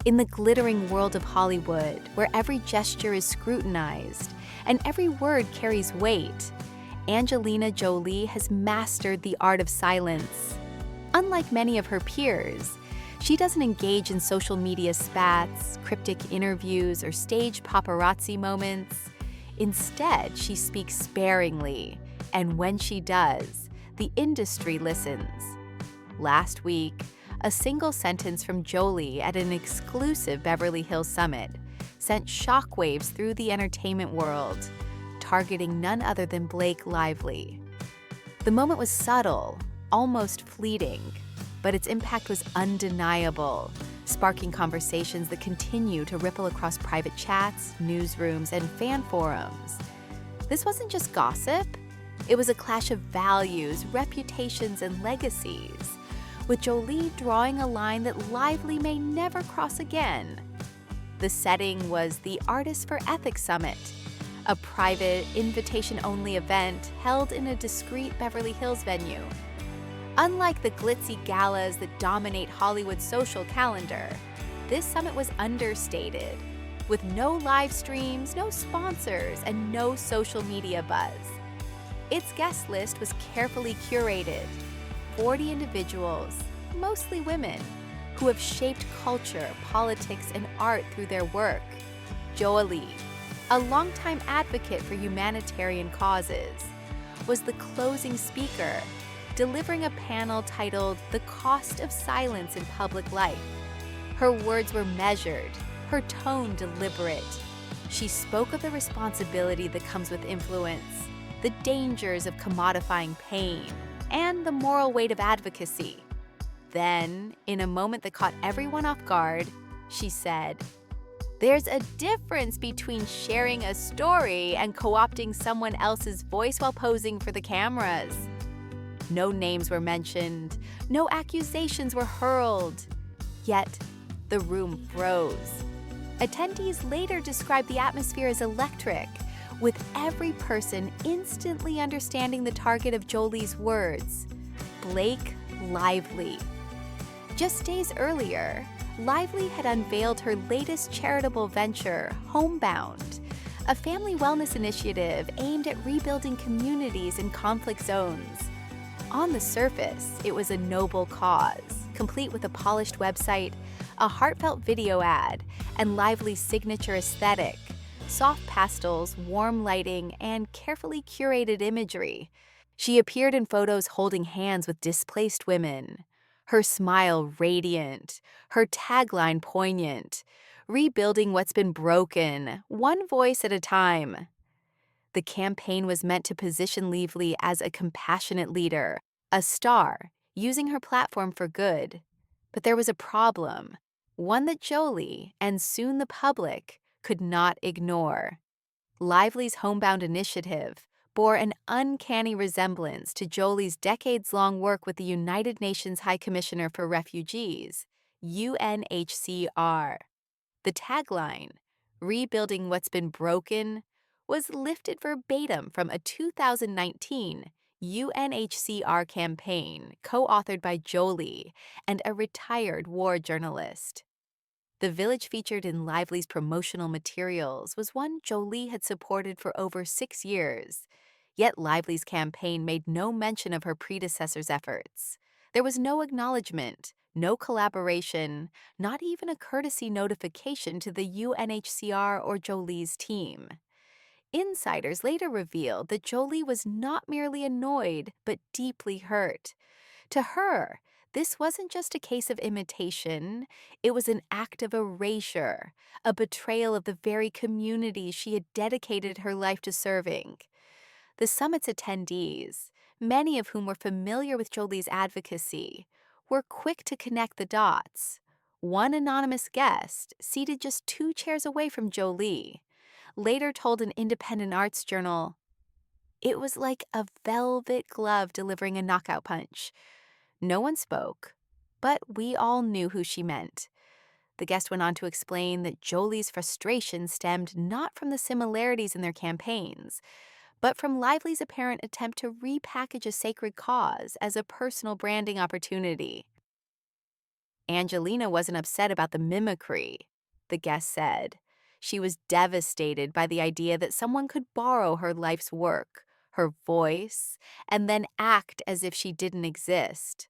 In the glittering world of Hollywood, where every gesture is scrutinized and every word carries weight, Angelina Jolie has mastered the art of silence. Unlike many of her peers, she doesn't engage in social media spats, cryptic interviews, or staged paparazzi moments. Instead, she speaks sparingly, and when she does, the industry listens. Last week, a single sentence from Jolie at an exclusive Beverly Hills summit sent shockwaves through the entertainment world, targeting none other than Blake Lively. The moment was subtle, almost fleeting, but its impact was undeniable, sparking conversations that continue to ripple across private chats, newsrooms, and fan forums. This wasn't just gossip. It was a clash of values, reputations, and legacies, with Jolie drawing a line that Lively may never cross again. The setting was the Artists for Ethics Summit, a private, invitation-only event held in a discreet Beverly Hills venue. Unlike the glitzy galas that dominate Hollywood's social calendar, this summit was understated, with no live streams, no sponsors, and no social media buzz. Its guest list was carefully curated, 40 individuals, mostly women, who have shaped culture, politics, and art through their work. Jolie, a longtime advocate for humanitarian causes, was the closing speaker, delivering a panel titled "The Cost of Silence in Public Life." Her words were measured, her tone deliberate. She spoke of the responsibility that comes with influence, the dangers of commodifying pain, and the moral weight of advocacy. Then, in a moment that caught everyone off guard, she said, "There's a difference between sharing a story and co-opting someone else's voice while posing for the cameras." No names were mentioned, no accusations were hurled. Yet, the room froze. Attendees later described the atmosphere as electric, with every person instantly understanding the target of Jolie's words: Blake Lively. Just days earlier, Lively had unveiled her latest charitable venture, Homebound, a family wellness initiative aimed at rebuilding communities in conflict zones. On the surface, it was a noble cause, complete with a polished website, a heartfelt video ad, and Lively's signature aesthetic: soft pastels, warm lighting, and carefully curated imagery. She appeared in photos holding hands with displaced women, her smile radiant, her tagline poignant: "Rebuilding what's been broken, one voice at a time." The campaign was meant to position Lively as a compassionate leader, a star, using her platform for good. But there was a problem, one that Jolie, and soon the public, could not ignore. Lively's Homebound initiative bore an uncanny resemblance to Jolie's decades-long work with the United Nations High Commissioner for Refugees, UNHCR. The tagline, "Rebuilding what's been broken," was lifted verbatim from a 2019 UNHCR campaign co-authored by Jolie and a retired war journalist. The village featured in Lively's promotional materials was one Jolie had supported for over 6 years. Yet Lively's campaign made no mention of her predecessor's efforts. There was no acknowledgement, no collaboration, not even a courtesy notification to the UNHCR or Jolie's team. Insiders later revealed that Jolie was not merely annoyed, but deeply hurt. To her, this wasn't just a case of imitation, it was an act of erasure, a betrayal of the very community she had dedicated her life to serving. The summit's attendees, many of whom were familiar with Jolie's advocacy, were quick to connect the dots. One anonymous guest, seated just 2 chairs away from Jolie, later told an independent arts journal, "It was like a velvet glove delivering a knockout punch." No one spoke, but we all knew who she meant. The guest went on to explain that Jolie's frustration stemmed not from the similarities in their campaigns, but from Lively's apparent attempt to repackage a sacred cause as a personal branding opportunity. Angelina wasn't upset about the mimicry, the guest said. She was devastated by the idea that someone could borrow her life's work, her voice, and then act as if she didn't exist.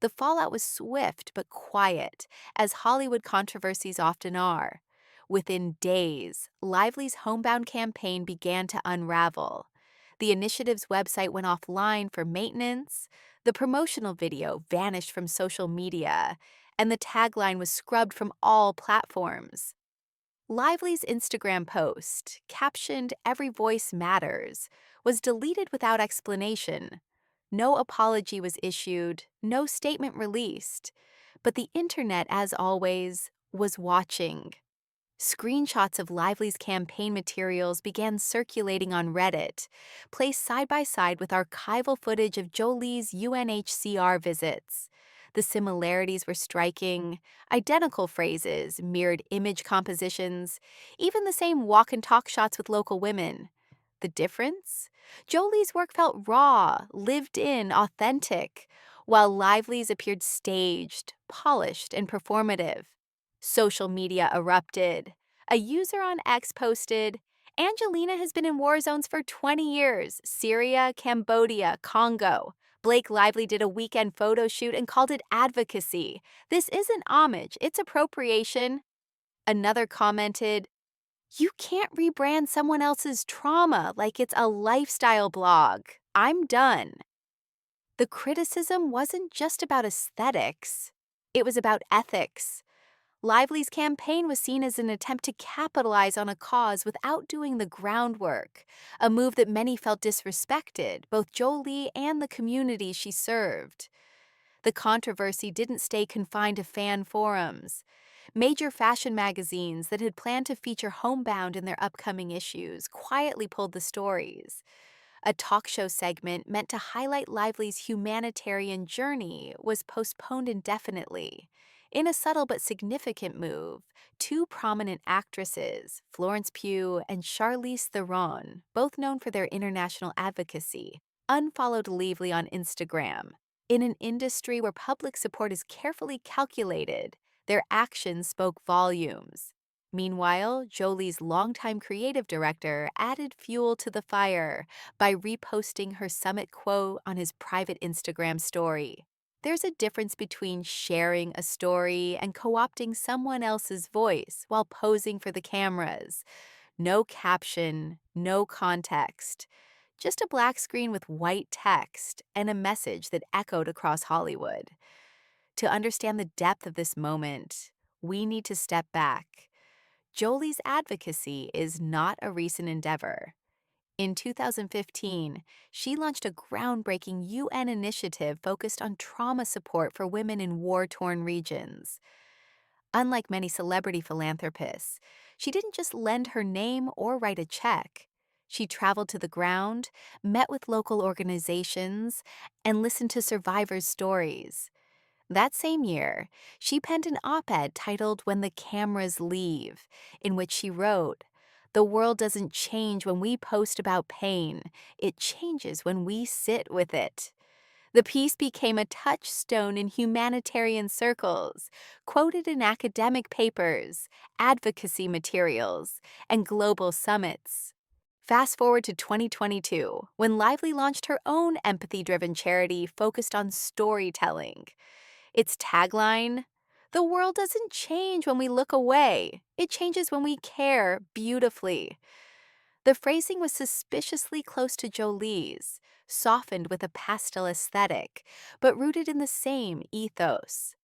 The fallout was swift but quiet, as Hollywood controversies often are. Within days, Lively's Homebound campaign began to unravel. The initiative's website went offline for maintenance, the promotional video vanished from social media, and the tagline was scrubbed from all platforms. Lively's Instagram post, captioned "Every Voice Matters," was deleted without explanation. No apology was issued, no statement released. But the internet, as always, was watching. Screenshots of Lively's campaign materials began circulating on Reddit, placed side by side with archival footage of Jolie's UNHCR visits. The similarities were striking: identical phrases, mirrored image compositions, even the same walk and talk shots with local women. The difference? Jolie's work felt raw, lived in, authentic, while Lively's appeared staged, polished, and performative. Social media erupted. A user on X posted, "Angelina has been in war zones for 20 years, Syria, Cambodia, Congo. Blake Lively did a weekend photo shoot and called it advocacy. This isn't homage, it's appropriation." Another commented, "You can't rebrand someone else's trauma like it's a lifestyle blog. I'm done." The criticism wasn't just about aesthetics, it was about ethics. Lively's campaign was seen as an attempt to capitalize on a cause without doing the groundwork, a move that many felt disrespected, both Jolie and the community she served. The controversy didn't stay confined to fan forums. Major fashion magazines that had planned to feature Homebound in their upcoming issues quietly pulled the stories. A talk show segment meant to highlight Lively's humanitarian journey was postponed indefinitely. In a subtle but significant move, two prominent actresses, Florence Pugh and Charlize Theron, both known for their international advocacy, unfollowed Lively on Instagram. In an industry where public support is carefully calculated, their actions spoke volumes. Meanwhile, Jolie's longtime creative director added fuel to the fire by reposting her summit quote on his private Instagram story. There's a difference between sharing a story and co-opting someone else's voice while posing for the cameras. No caption, no context. Just a black screen with white text and a message that echoed across Hollywood. To understand the depth of this moment, we need to step back. Jolie's advocacy is not a recent endeavor. In 2015, she launched a groundbreaking UN initiative focused on trauma support for women in war-torn regions. Unlike many celebrity philanthropists, she didn't just lend her name or write a check. She traveled to the ground, met with local organizations, and listened to survivors' stories. That same year, she penned an op-ed titled "When the Cameras Leave," in which she wrote, "The world doesn't change when we post about pain. It changes when we sit with it." The piece became a touchstone in humanitarian circles, quoted in academic papers, advocacy materials, and global summits. Fast forward to 2022, when Lively launched her own empathy-driven charity focused on storytelling. Its tagline, "The world doesn't change when we look away. It changes when we care beautifully." The phrasing was suspiciously close to Jolie's, softened with a pastel aesthetic, but rooted in the same ethos.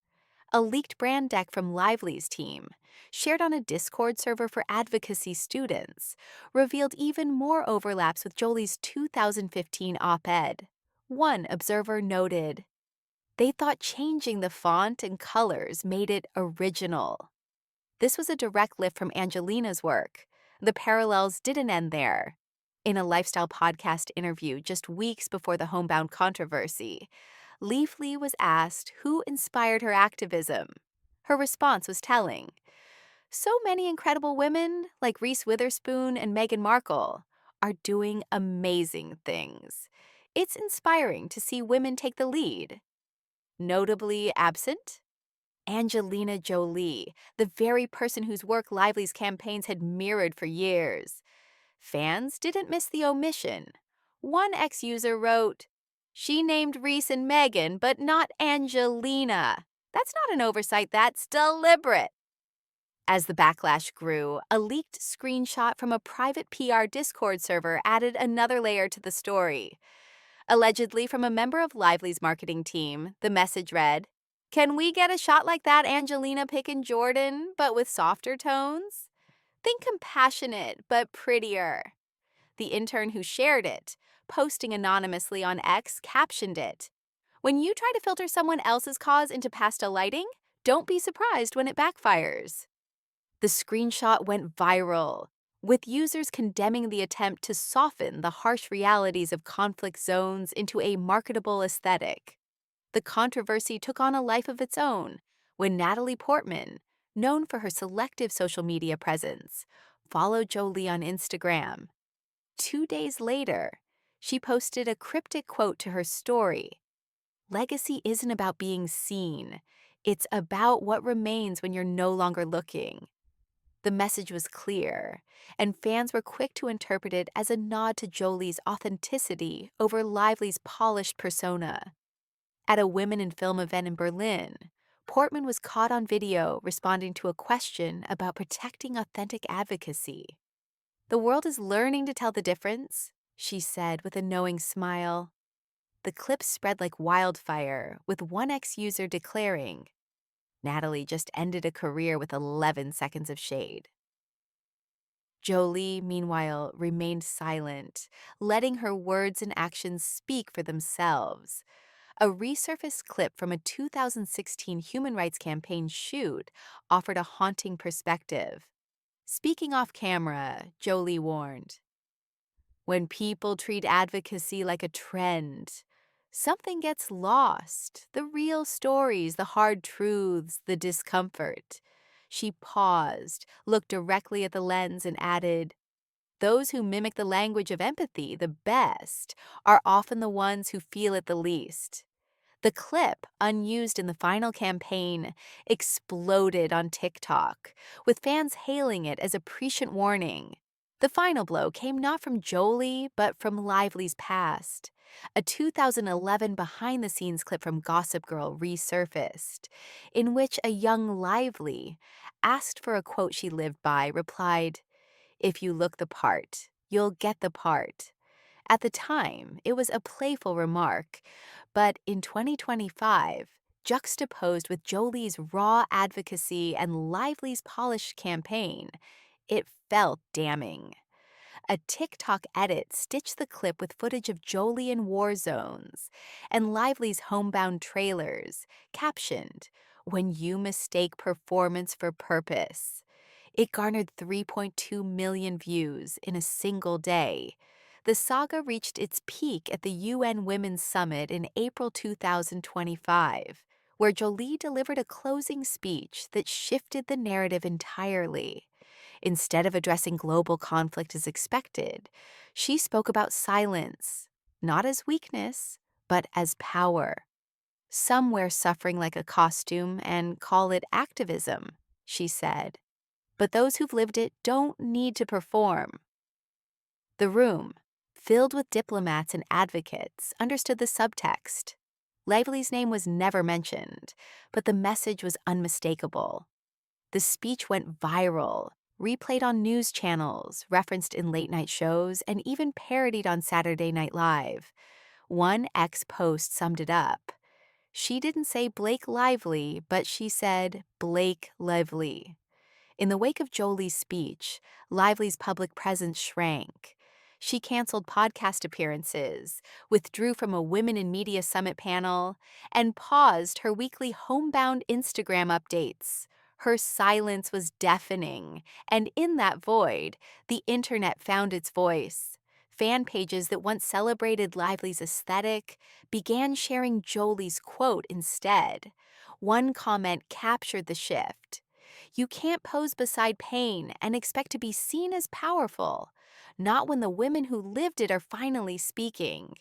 A leaked brand deck from Lively's team, shared on a Discord server for advocacy students, revealed even more overlaps with Jolie's 2015 op-ed. One observer noted, "They thought changing the font and colors made it original." This was a direct lift from Angelina's work. The parallels didn't end there. In a lifestyle podcast interview just weeks before the Homebound controversy, Lively was asked who inspired her activism. Her response was telling. "So many incredible women, like Reese Witherspoon and Meghan Markle, are doing amazing things. It's inspiring to see women take the lead." Notably absent? Angelina Jolie, the very person whose work Lively's campaigns had mirrored for years. Fans didn't miss the omission. One ex-user wrote, "She named Reese and Megan, but not Angelina. That's not an oversight, that's deliberate." As the backlash grew, a leaked screenshot from a private PR Discord server added another layer to the story. Allegedly from a member of Lively's marketing team, the message read, "Can we get a shot like that Angelina pickin' Jordan, but with softer tones? Think compassionate, but prettier." The intern who shared it, posting anonymously on X, captioned it, "When you try to filter someone else's cause into pastel lighting, don't be surprised when it backfires." The screenshot went viral, with users condemning the attempt to soften the harsh realities of conflict zones into a marketable aesthetic. The controversy took on a life of its own when Natalie Portman, known for her selective social media presence, followed Jolie on Instagram. 2 days later, she posted a cryptic quote to her story. "Legacy isn't about being seen. It's about what remains when you're no longer looking." The message was clear, and fans were quick to interpret it as a nod to Jolie's authenticity over Lively's polished persona. At a Women in Film event in Berlin, Portman was caught on video responding to a question about protecting authentic advocacy. "The world is learning to tell the difference," she said with a knowing smile. The clip spread like wildfire, with one ex-user declaring, "Natalie just ended a career with 11 seconds of shade." Jolie, meanwhile, remained silent, letting her words and actions speak for themselves. A resurfaced clip from a 2016 human rights campaign shoot offered a haunting perspective. Speaking off camera, Jolie warned, "When people treat advocacy like a trend, something gets lost. The real stories, the hard truths, the discomfort." She paused, looked directly at the lens, and added, "Those who mimic the language of empathy the best are often the ones who feel it the least." The clip, unused in the final campaign, exploded on TikTok, with fans hailing it as a prescient warning. The final blow came not from Jolie, but from Lively's past. A 2011 behind-the-scenes clip from Gossip Girl resurfaced, in which a young Lively, asked for a quote she lived by, replied, "If you look the part, you'll get the part." At the time, it was a playful remark, but in 2025, juxtaposed with Jolie's raw advocacy and Lively's polished campaign, it felt damning. A TikTok edit stitched the clip with footage of Jolie in war zones and Lively's homebound trailers, captioned, "When you mistake performance for purpose." It garnered 3.2 million views in a single day. The saga reached its peak at the UN Women's Summit in April 2025, where Jolie delivered a closing speech that shifted the narrative entirely. Instead of addressing global conflict as expected, she spoke about silence, not as weakness, but as power. "Some wear suffering like a costume and call it activism," she said. "But those who've lived it don't need to perform." The room, filled with diplomats and advocates, understood the subtext. Lively's name was never mentioned, but the message was unmistakable. The speech went viral, replayed on news channels, referenced in late-night shows, and even parodied on Saturday Night Live. One ex-post summed it up. She didn't say Blake Lively, but she said Blake Lively. In the wake of Jolie's speech, Lively's public presence shrank. She canceled podcast appearances, withdrew from a Women in Media Summit panel, and paused her weekly homebound Instagram updates. Her silence was deafening, and in that void, the internet found its voice. Fan pages that once celebrated Lively's aesthetic began sharing Jolie's quote instead. One comment captured the shift. "You can't pose beside pain and expect to be seen as powerful, not when the women who lived it are finally speaking."